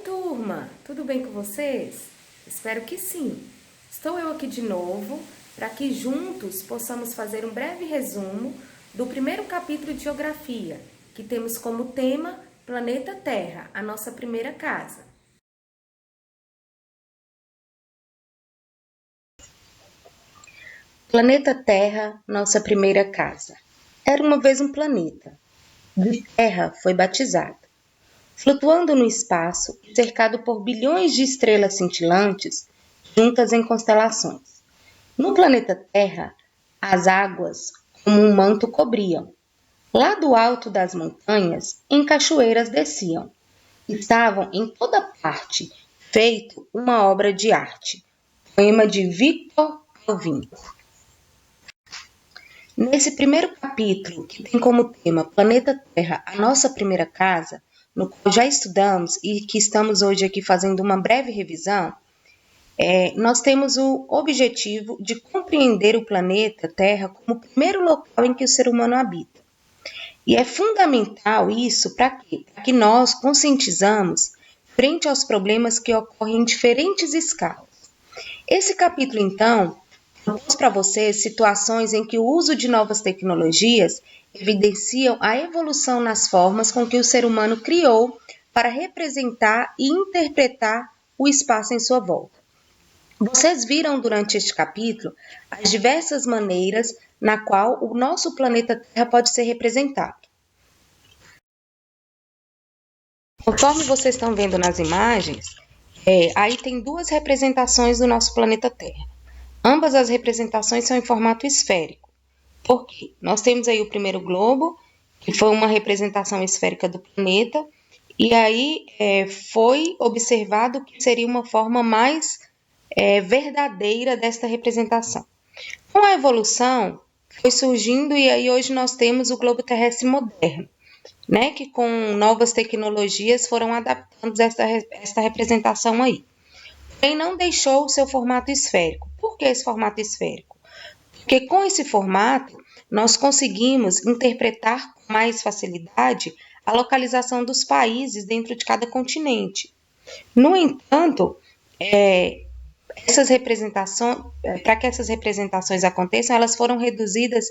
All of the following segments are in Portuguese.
turma! Tudo bem com vocês? Espero que sim! Estou eu aqui de novo para que juntos possamos fazer um breve resumo do primeiro capítulo de Geografia, que temos como tema Planeta Terra, a nossa primeira casa. Planeta Terra, nossa primeira casa. Era uma vez um planeta. De terra foi batizado. Flutuando no espaço, cercado por bilhões de estrelas cintilantes, juntas em constelações. No planeta Terra, as águas, como um manto, cobriam. Lá do alto das montanhas, em cachoeiras desciam. Estavam em toda parte, feito uma obra de arte. Poema de Victor Calvin. Nesse primeiro capítulo, que tem como tema Planeta Terra, a nossa primeira casa, no qual já estudamos e que estamos hoje aqui fazendo uma breve revisão, nós temos o objetivo de compreender o planeta Terra como o primeiro local em que o ser humano habita. E é fundamental isso para quê? Para que nós conscientizamos frente aos problemas que ocorrem em diferentes escalas. Esse capítulo, então, propôs para vocês situações em que o uso de novas tecnologias evidenciam a evolução nas formas com que o ser humano criou para representar e interpretar o espaço em sua volta. Vocês viram durante este capítulo as diversas maneiras na qual o nosso planeta Terra pode ser representado. Conforme vocês estão vendo nas imagens, aí tem duas representações do nosso planeta Terra. Ambas as representações são em formato esférico. Por quê? Nós temos aí o primeiro globo, que foi uma representação esférica do planeta, e aí foi observado que seria uma forma mais verdadeira desta representação. Com a evolução, foi surgindo e aí hoje nós temos o globo terrestre moderno, né, que com novas tecnologias foram adaptando esta representação aí. Porém, não deixou o seu formato esférico. Por que esse formato esférico? Porque com esse formato, nós conseguimos interpretar com mais facilidade a localização dos países dentro de cada continente. No entanto, essas representações, para que essas representações aconteçam, elas foram reduzidas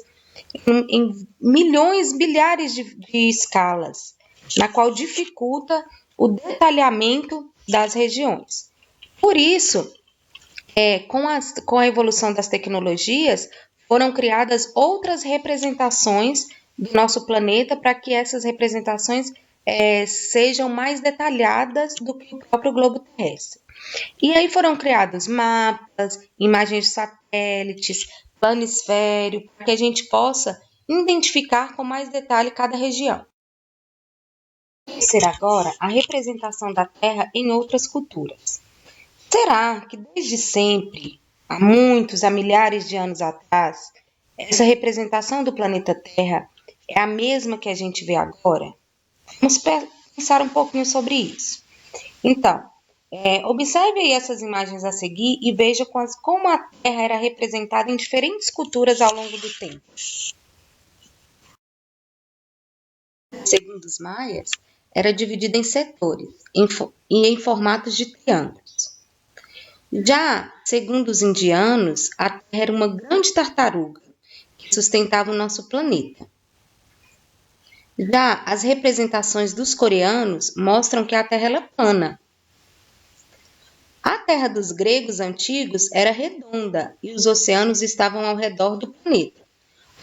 em milhões, bilhares de escalas, na qual dificulta o detalhamento das regiões. Por isso, com a evolução das tecnologias, foram criadas outras representações do nosso planeta para que essas representações sejam mais detalhadas do que o próprio globo terrestre. E aí foram criados mapas, imagens de satélites, planisfério, para que a gente possa identificar com mais detalhe cada região. Vamos ver agora a representação da Terra em outras culturas. Será que desde sempre, há milhares de anos atrás, essa representação do planeta Terra é a mesma que a gente vê agora? Vamos pensar um pouquinho sobre isso. Então, observe aí essas imagens a seguir e veja como a Terra era representada em diferentes culturas ao longo do tempo. Segundo os maias, era dividida em setores e em formatos de triângulos. Já, segundo os indianos, a Terra era uma grande tartaruga que sustentava o nosso planeta. Já as representações dos coreanos mostram que a Terra é plana. A Terra dos gregos antigos era redonda e os oceanos estavam ao redor do planeta.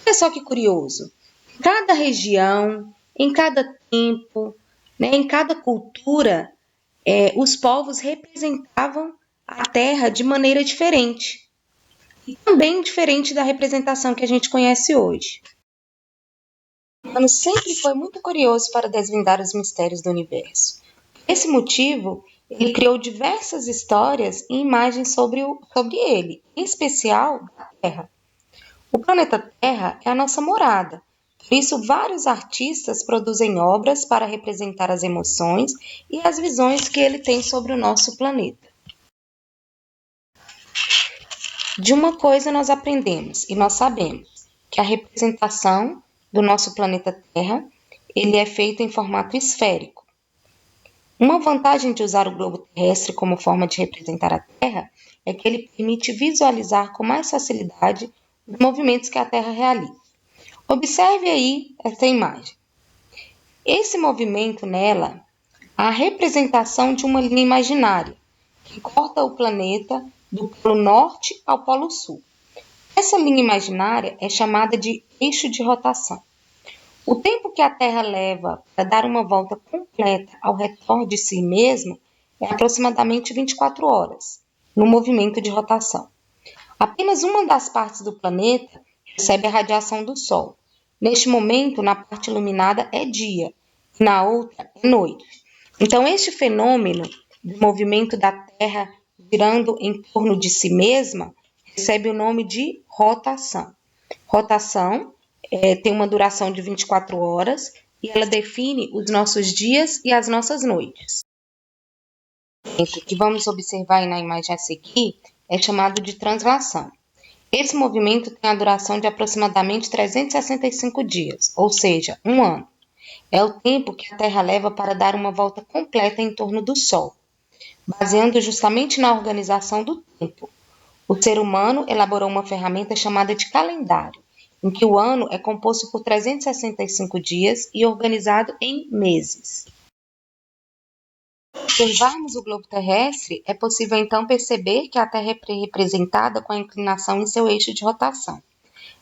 Olha só que curioso! Em cada região, em cada tempo, em cada cultura, os povos representavam a Terra de maneira diferente. E também diferente da representação que a gente conhece hoje. O humano sempre foi muito curioso para desvendar os mistérios do universo. Por esse motivo, ele criou diversas histórias e imagens sobre ele, em especial a Terra. O planeta Terra é a nossa morada. Por isso, vários artistas produzem obras para representar as emoções e as visões que ele tem sobre o nosso planeta. De uma coisa nós aprendemos e nós sabemos que a representação do nosso planeta Terra ele é feito em formato esférico. Uma vantagem de usar o globo terrestre como forma de representar a Terra é que ele permite visualizar com mais facilidade os movimentos que a Terra realiza. Observe aí essa imagem. Esse movimento nela, a representação de uma linha imaginária que corta o planeta do polo norte ao polo sul. Essa linha imaginária é chamada de eixo de rotação. O tempo que a Terra leva para dar uma volta completa ao redor de si mesma é aproximadamente 24 horas, no movimento de rotação. Apenas uma das partes do planeta recebe a radiação do Sol. Neste momento, na parte iluminada é dia, e na outra é noite. Então, este fenômeno do movimento da Terra girando em torno de si mesma recebe o nome de rotação. Rotação tem uma duração de 24 horas e ela define os nossos dias e as nossas noites. O que vamos observar aí na imagem a seguir é chamado de translação. Esse movimento tem a duração de aproximadamente 365 dias, ou seja, 1 ano. É o tempo que a Terra leva para dar uma volta completa em torno do Sol, baseando justamente na organização do tempo. O ser humano elaborou uma ferramenta chamada de calendário, em que o ano é composto por 365 dias e organizado em meses. Se observarmos o globo terrestre, é possível então perceber que a Terra é representada com a inclinação em seu eixo de rotação.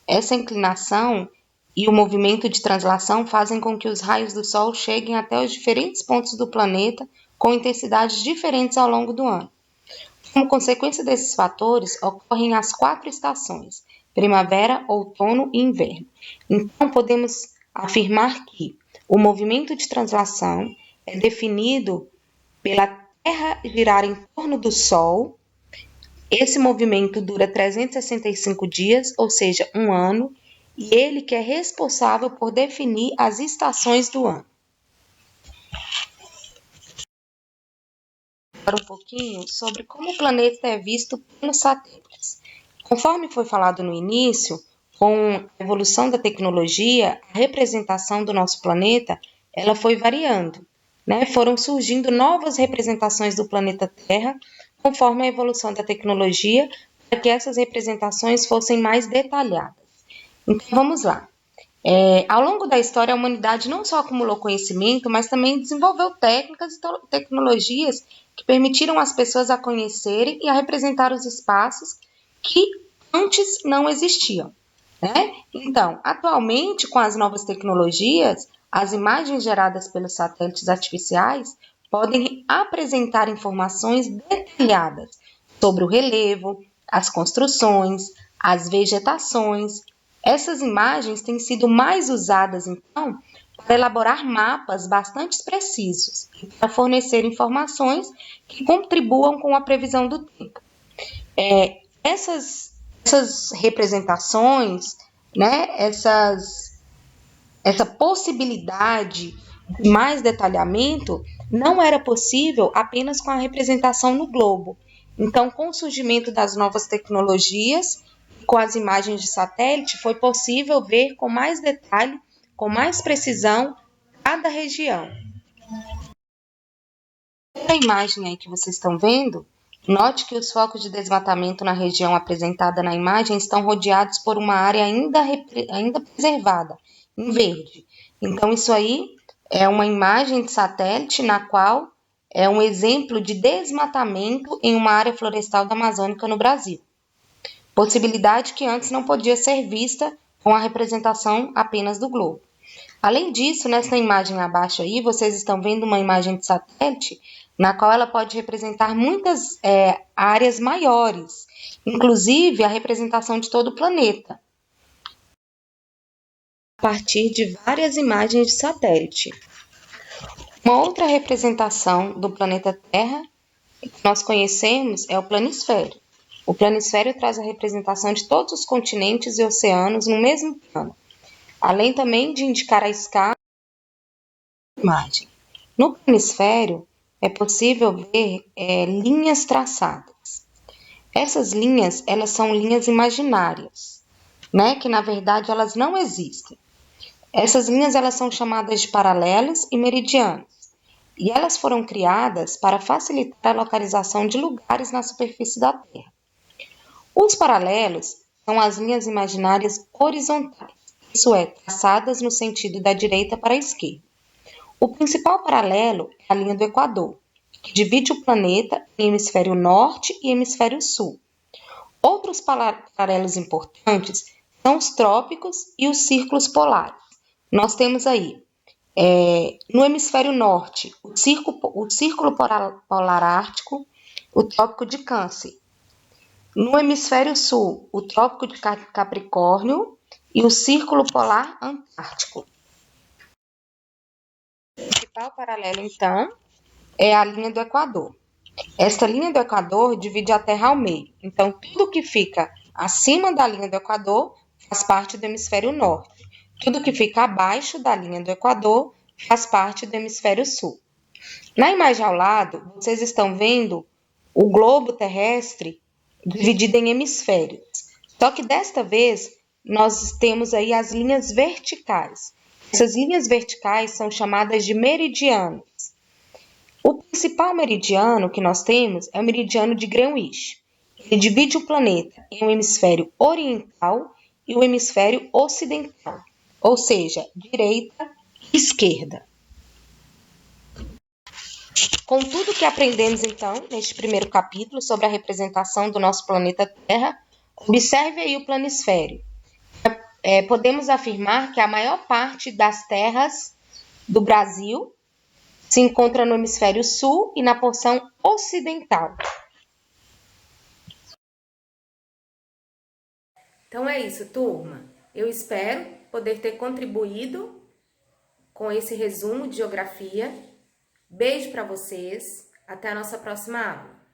Essa inclinação e o movimento de translação fazem com que os raios do Sol cheguem até os diferentes pontos do planeta com intensidades diferentes ao longo do ano. Como consequência desses fatores, ocorrem as 4 estações: primavera, outono e inverno. Então, podemos afirmar que o movimento de translação é definido pela Terra girar em torno do Sol. Esse movimento dura 365 dias, ou seja, 1 ano, e ele que é responsável por definir as estações do ano. Agora um pouquinho sobre como o planeta é visto pelos satélites. Conforme foi falado no início, com a evolução da tecnologia, a representação do nosso planeta ela foi variando, né? Foram surgindo novas representações do planeta Terra conforme a evolução da tecnologia para que essas representações fossem mais detalhadas. Então vamos lá. Ao longo da história, a humanidade não só acumulou conhecimento, mas também desenvolveu técnicas e tecnologias que permitiram às pessoas a conhecerem e a representar os espaços que antes não existiam, né? Então, atualmente, com as novas tecnologias, as imagens geradas pelos satélites artificiais podem apresentar informações detalhadas sobre o relevo, as construções, as vegetações. Essas imagens têm sido mais usadas, então, para elaborar mapas bastante precisos e para fornecer informações que contribuam com a previsão do tempo. Essas representações, né, essa possibilidade de mais detalhamento não era possível apenas com a representação no globo. Então, com o surgimento das novas tecnologias, com as imagens de satélite, foi possível ver com mais detalhe, com mais precisão, cada região. A imagem aí que vocês estão vendo, note que os focos de desmatamento na região apresentada na imagem estão rodeados por uma área ainda preservada, em verde. Então, isso aí é uma imagem de satélite na qual é um exemplo de desmatamento em uma área florestal da Amazônica no Brasil. Possibilidade que antes não podia ser vista com a representação apenas do globo. Além disso, nessa imagem abaixo aí, vocês estão vendo uma imagem de satélite na qual ela pode representar muitas áreas maiores, inclusive a representação de todo o planeta, a partir de várias imagens de satélite. Uma outra representação do planeta Terra que nós conhecemos é o planisfério. O planisfério traz a representação de todos os continentes e oceanos no mesmo plano, além também de indicar a escala da imagem. No planisfério, é possível ver linhas traçadas. Essas linhas, elas são linhas imaginárias, né? Que na verdade elas não existem. Essas linhas, elas são chamadas de paralelos e meridianos. e elas foram criadas para facilitar a localização de lugares na superfície da Terra. Os paralelos são as linhas imaginárias horizontais, isso é, traçadas no sentido da direita para a esquerda. O principal paralelo é a linha do Equador, que divide o planeta em hemisfério norte e hemisfério sul. Outros paralelos importantes são os trópicos e os círculos polares. Nós temos aí, no hemisfério norte, o círculo polar ártico, o trópico de Câncer. No hemisfério sul, o trópico de Capricórnio e o círculo polar antártico. O principal paralelo, então, é a linha do Equador. Esta linha do Equador divide a Terra ao meio. Então, tudo que fica acima da linha do Equador faz parte do hemisfério norte. Tudo que fica abaixo da linha do Equador faz parte do hemisfério sul. Na imagem ao lado, vocês estão vendo o globo terrestre dividido em hemisférios. Só que desta vez, nós temos aí as linhas verticais. Essas linhas verticais são chamadas de meridianos. O principal meridiano que nós temos é o meridiano de Greenwich. Ele divide o planeta em um hemisfério oriental e o hemisfério ocidental, ou seja, direita e esquerda. Com tudo que aprendemos, então, neste primeiro capítulo sobre a representação do nosso planeta Terra, observe aí o planisfério. Podemos afirmar que a maior parte das terras do Brasil se encontra no hemisfério sul e na porção ocidental. Então é isso, turma. Eu espero poder ter contribuído com esse resumo de geografia. Beijo para vocês. Até a nossa próxima aula.